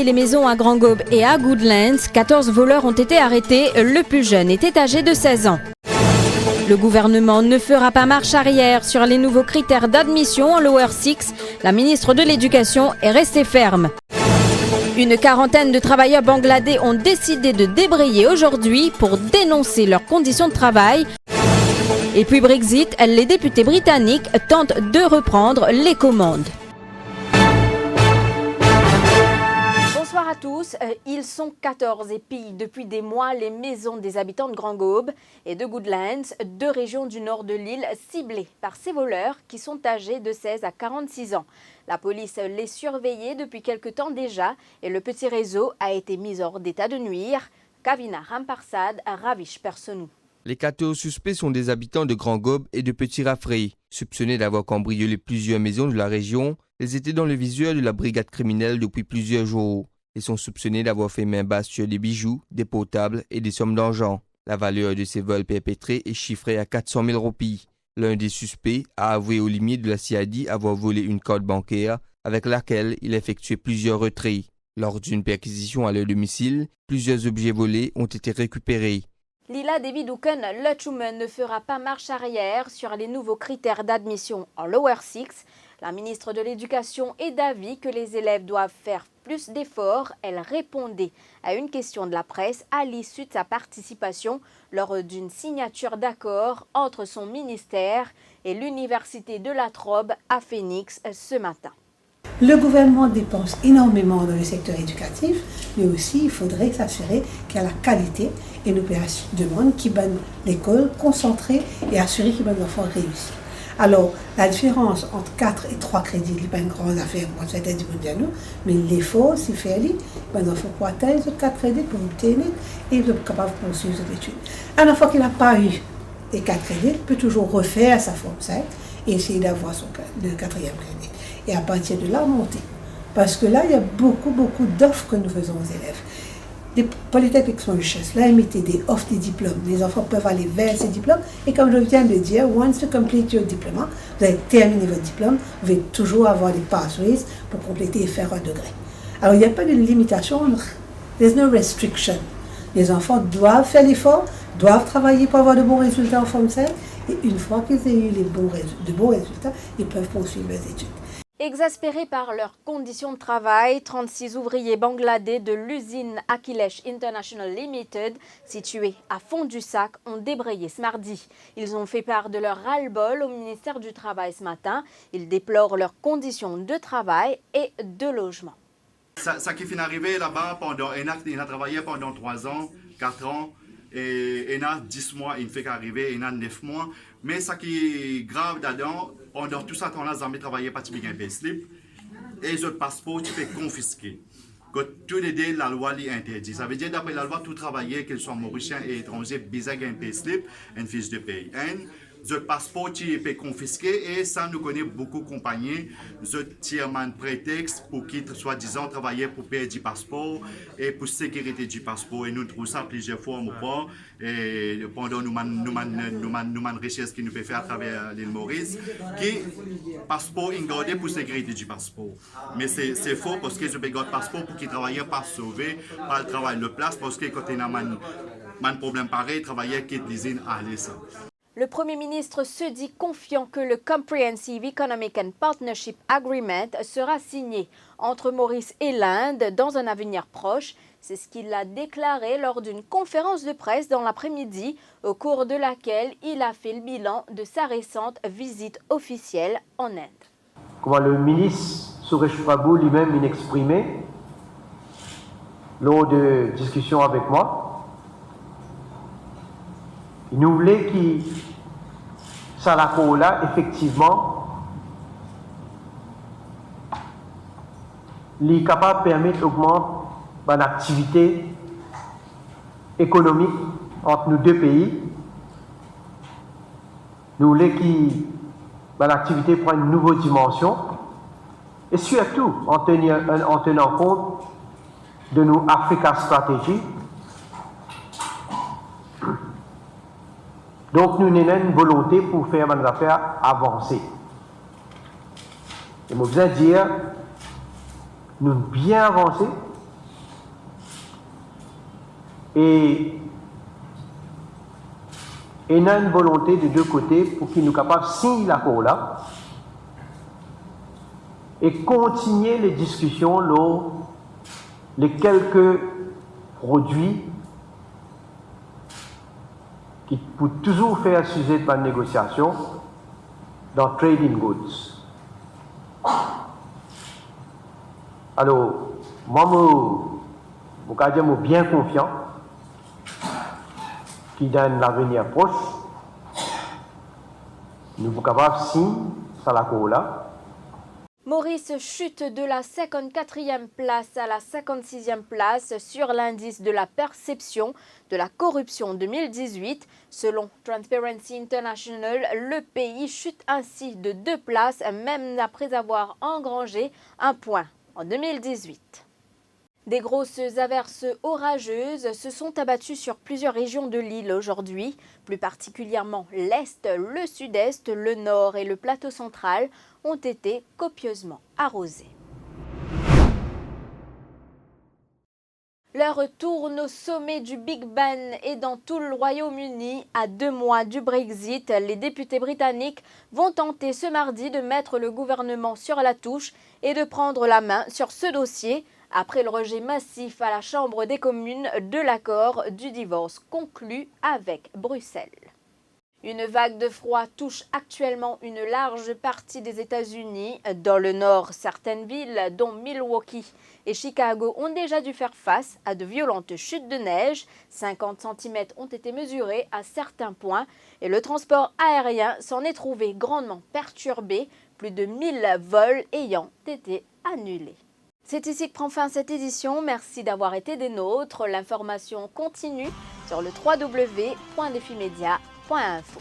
les maisons à Grand Gobe et à Goodlands, 14 voleurs ont été arrêtés. Le plus jeune était âgé de 16 ans. Le gouvernement ne fera pas marche arrière sur les nouveaux critères d'admission en Lower Six. La ministre de l'Éducation est restée ferme. Une quarantaine de travailleurs bangladais ont décidé de débrayer aujourd'hui pour dénoncer leurs conditions de travail. Et puis Brexit, les députés britanniques tentent de reprendre les commandes. Bonsoir à tous. Ils sont 14 et pillent depuis des mois les maisons des habitants de Grand Gobe et de Goodlands, deux régions du nord de l'île ciblées par ces voleurs qui sont âgés de 16 à 46 ans. La police les surveillait depuis quelque temps déjà et le petit réseau a été mis hors d'état de nuire. Kavina Ramparsad, Ravish Personou. Les 14 suspects sont des habitants de Grand Gobe et de Petit Rafraye. Soupçonnés d'avoir cambriolé plusieurs maisons de la région, ils étaient dans le visuel de la brigade criminelle depuis plusieurs jours. Ils sont soupçonnés d'avoir fait main basse sur des bijoux, des portables et des sommes d'argent. La valeur de ces vols perpétrés est chiffrée à 400 000 roupies. L'un des suspects a avoué aux limites de la CID avoir volé une carte bancaire avec laquelle il effectuait plusieurs retraits. Lors d'une perquisition à leur domicile, plusieurs objets volés ont été récupérés. Lila Devi-Douken, Luchumen ne fera pas marche arrière sur les nouveaux critères d'admission en Lower Six. La ministre de l'Éducation est d'avis que les élèves doivent faire plus d'efforts. Elle répondait à une question de la presse à l'issue de sa participation lors d'une signature d'accord entre son ministère et l'Université de la Trobe à Phoenix ce matin. Le gouvernement dépense énormément dans le secteur éducatif, mais aussi il faudrait s'assurer qu'il y a la qualité et l'opération de monde qui donne l'école concentrée et assurer que les enfants réussissent. Alors, la différence entre 4 et 3 crédits n'est pas une grande affaire, moi c'était du mondial, mais l'effort, c'est faire les enfants pour atteindre ces 4 crédits pour obtenir et ils sont capables de poursuivre cette étude. Un enfant qui n'a pas eu les 4 crédits peut toujours refaire sa forme 5 et essayer d'avoir le 4e crédit. Et à partir de là, monter. Parce que là, il y a beaucoup d'offres que nous faisons aux élèves. Les polytechniques sont richesses. Là, ils mettent des offres des diplômes. Les enfants peuvent aller vers ces diplômes. Et comme je viens de dire, once you complete your diploma, vous avez terminé votre diplôme, vous allez toujours avoir des pathways pour compléter et faire un degré. Alors, il n'y a pas de limitation. There's no restriction. Les enfants doivent faire l'effort, doivent travailler pour avoir de bons résultats en forme 5. Et une fois qu'ils aient eu de bons résultats, ils peuvent poursuivre leurs études. Exaspérés par leurs conditions de travail, 36 ouvriers bangladais de l'usine Akhilesh International Limited, située à Fond-du-Sac, ont débrayé ce mardi. Ils ont fait part de leur ras-le-bol au ministère du Travail ce matin. Ils déplorent leurs conditions de travail et de logement. Ça qui est arrivé là-bas, il a travaillé pendant 3 ans, 4 ans, et il a 10 mois, il fait qu'arriver, il a 9 mois. Mais ce qui est grave là-dedans, pendant tout ça, on a jamais travaillé pas bien payslip et le passeport tu peux confisquer. Que tout les deux, la loi l'interdit. Ça veut dire d'après la loi, tout travailleur, qu'il soit mauricien et étranger, besoin d'un payslip, une fiche de paye. Le passeport tu peux confisquer et ça nous connaît beaucoup de compagnies. Je tire un prétexte pour qu'ils soi-disant travailler pour payer du passeport et pour sécurité du passeport. Et nous trouvons ça plusieurs fois au port. Et pendant nous richesse qui nous fait faire à travers l'île Maurice, qui passeport est pour sécurité du passeport. Mais c'est faux parce que je peux garder passeport pour qu'ils travaillent pas sauver, pas le travail de place parce que quand il y a un problème pareil, travailler quitte l'usine à l'essai. Le Premier ministre se dit confiant que le Comprehensive Economic and Partnership Agreement sera signé entre Maurice et l'Inde dans un avenir proche. C'est ce qu'il a déclaré lors d'une conférence de presse dans l'après-midi, au cours de laquelle il a fait le bilan de sa récente visite officielle en Inde. Comment le ministre Suresh Prabhu lui-même exprimé lors de discussions avec moi, il nous voulait que ça là effectivement est capable de permettre d'augmenter l'activité économique entre nos deux pays. Nous voulons que l'activité prenne une nouvelle dimension et surtout en tenant compte de nos Africa Strategy. Donc, nous avons une volonté pour faire nos affaires avancer. Et je veux dire, nous avons bien avancé Et il y a une volonté de deux côtés pour qu'ils nous capables de signer l'accord là et continuer les discussions sur les quelques produits qui pour toujours faire sujet de la négociation dans trading goods. Alors, moi, je suis bien confiant qu'il dans l'avenir proche, nous sommes capables de signer ça l'accord là. Maurice chute de la 54e place à la 56e place sur l'indice de la perception de la corruption 2018. Selon Transparency International, le pays chute ainsi de 2 places, même après avoir engrangé un point en 2018. Des grosses averses orageuses se sont abattues sur plusieurs régions de l'île aujourd'hui, plus particulièrement l'Est, le Sud-Est, le Nord et le plateau central ont été copieusement arrosés. L'heure tourne au sommet du Big Ben et dans tout le Royaume-Uni, à 2 mois du Brexit, les députés britanniques vont tenter ce mardi de mettre le gouvernement sur la touche et de prendre la main sur ce dossier après le rejet massif à la Chambre des communes de l'accord du divorce conclu avec Bruxelles. Une vague de froid touche actuellement une large partie des États-Unis. Dans le nord, certaines villes, dont Milwaukee et Chicago, ont déjà dû faire face à de violentes chutes de neige. 50 cm ont été mesurés à certains points et le transport aérien s'en est trouvé grandement perturbé, plus de 1000 vols ayant été annulés. C'est ici que prend fin cette édition. Merci d'avoir été des nôtres. L'information continue sur le www.defimedia.info.